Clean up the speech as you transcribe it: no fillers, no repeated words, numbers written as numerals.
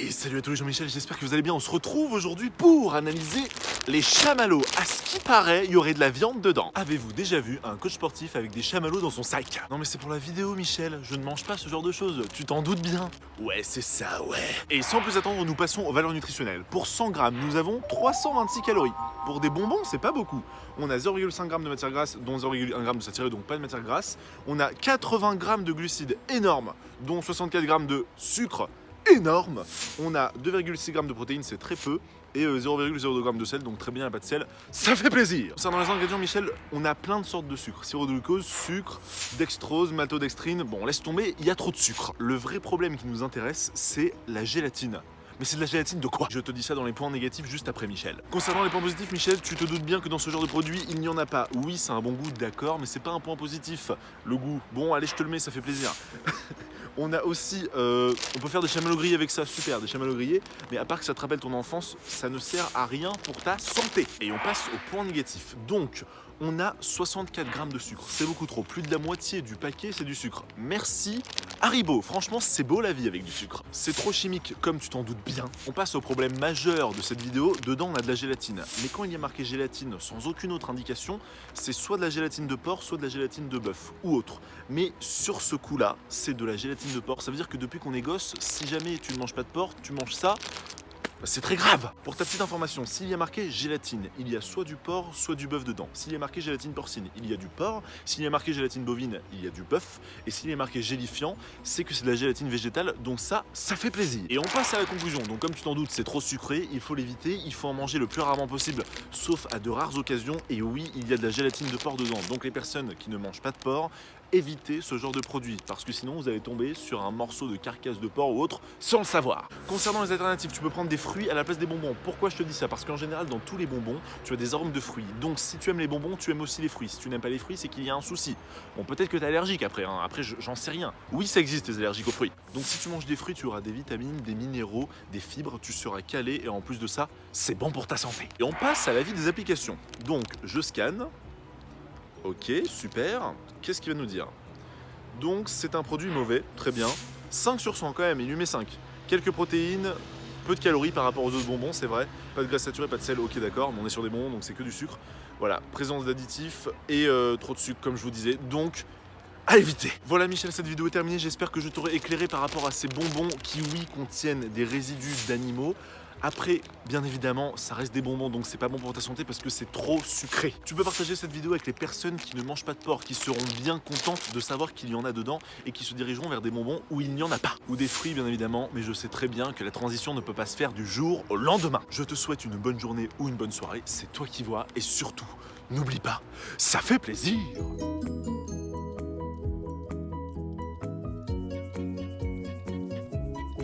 Et salut à tous les Jean-Michel, j'espère que vous allez bien. On se retrouve aujourd'hui pour analyser les chamallows. À ce qui paraît, il y aurait de la viande dedans. Avez-vous déjà vu un coach sportif avec des chamallows dans son sac? Non mais c'est pour la vidéo Michel, je ne mange pas ce genre de choses, tu t'en doutes bien. Ouais c'est ça, ouais. Et sans plus attendre, nous passons aux valeurs nutritionnelles. Pour 100 grammes, nous avons 326 calories. Pour des bonbons, c'est pas beaucoup. On a 0,5 g de matière grasse, dont 0,1 g de saturaé, donc pas de matière grasse. On a 80 g de glucides énormes, dont 64 g de sucre énorme. On a 2,6 g de protéines, c'est très peu, et 0,02 g de sel, donc très bien, pas de sel, ça fait plaisir. Concernant les ingrédients, Michel, on a plein de sortes de sucre. Sirop de glucose, sucre, dextrose, maltodextrine, bon laisse tomber, il y a trop de sucre. Le vrai problème qui nous intéresse, c'est la gélatine. Mais c'est de la gélatine de quoi? Je te dis ça dans les points négatifs juste après Michel. Concernant les points positifs, Michel, tu te doutes bien que dans ce genre de produit, il n'y en a pas. Oui, c'est un bon goût, d'accord, mais c'est pas un point positif. Le goût, bon, allez, je te le mets, ça fait plaisir. On a aussi, on peut faire des chamallows grillés avec ça, super, des chamallows grillés, mais à part que ça te rappelle ton enfance, ça ne sert à rien pour ta santé. Et on passe au point négatif. Donc, on a 64 g de sucre, c'est beaucoup trop, plus de la moitié du paquet c'est du sucre. Merci Haribo, franchement c'est beau la vie avec du sucre. C'est trop chimique comme tu t'en doutes bien. On passe au problème majeur de cette vidéo, dedans on a de la gélatine. Mais quand il y a marqué gélatine sans aucune autre indication, c'est soit de la gélatine de porc, soit de la gélatine de bœuf ou autre. Mais sur ce coup là, c'est de la gélatine de porc, ça veut dire que depuis qu'on est gosse, si jamais tu ne manges pas de porc, tu manges ça, c'est très grave. Pour ta petite information, s'il y a marqué gélatine, il y a soit du porc, soit du bœuf dedans. S'il y a marqué gélatine porcine, il y a du porc. S'il y a marqué gélatine bovine, il y a du bœuf. Et s'il y a marqué gélifiant, c'est que c'est de la gélatine végétale, donc ça fait plaisir. Et on passe à la conclusion. Donc comme tu t'en doutes, c'est trop sucré, il faut l'éviter, il faut en manger le plus rarement possible, sauf à de rares occasions. Et oui, il y a de la gélatine de porc dedans. Donc les personnes qui ne mangent pas de porc, évitez ce genre de produit, parce que sinon vous allez tomber sur un morceau de carcasse de porc ou autre sans le savoir. Concernant les alternatives, tu peux prendre des fruits à la place des bonbons. Pourquoi je te dis ça? Parce qu'en général, dans tous les bonbons, tu as des arômes de fruits. Donc si tu aimes les bonbons, tu aimes aussi les fruits. Si tu n'aimes pas les fruits, c'est qu'il y a un souci. Bon, peut-être que tu es allergique après, hein. Après j'en sais rien. Oui, ça existe les allergiques aux fruits. Donc si tu manges des fruits, tu auras des vitamines, des minéraux, des fibres, tu seras calé et en plus de ça, c'est bon pour ta santé. Et on passe à la vie des applications. Donc je scanne. Ok, super. Qu'est-ce qu'il va nous dire? Donc c'est un produit mauvais, très bien. 5 sur 100 quand même, il lui met 5. Quelques protéines, peu de calories par rapport aux autres bonbons, c'est vrai. Pas de graisse saturée, pas de sel, ok d'accord, mais on est sur des bonbons donc c'est que du sucre. Voilà, présence d'additifs et trop de sucre comme je vous disais, donc à éviter. Voilà Michel, cette vidéo est terminée, j'espère que je t'aurai éclairé par rapport à ces bonbons qui oui contiennent des résidus d'animaux. Après, bien évidemment, ça reste des bonbons, donc c'est pas bon pour ta santé parce que c'est trop sucré. Tu peux partager cette vidéo avec les personnes qui ne mangent pas de porc, qui seront bien contentes de savoir qu'il y en a dedans et qui se dirigeront vers des bonbons où il n'y en a pas. Ou des fruits, bien évidemment, mais je sais très bien que la transition ne peut pas se faire du jour au lendemain. Je te souhaite une bonne journée ou une bonne soirée, c'est toi qui vois, et surtout, n'oublie pas, ça fait plaisir!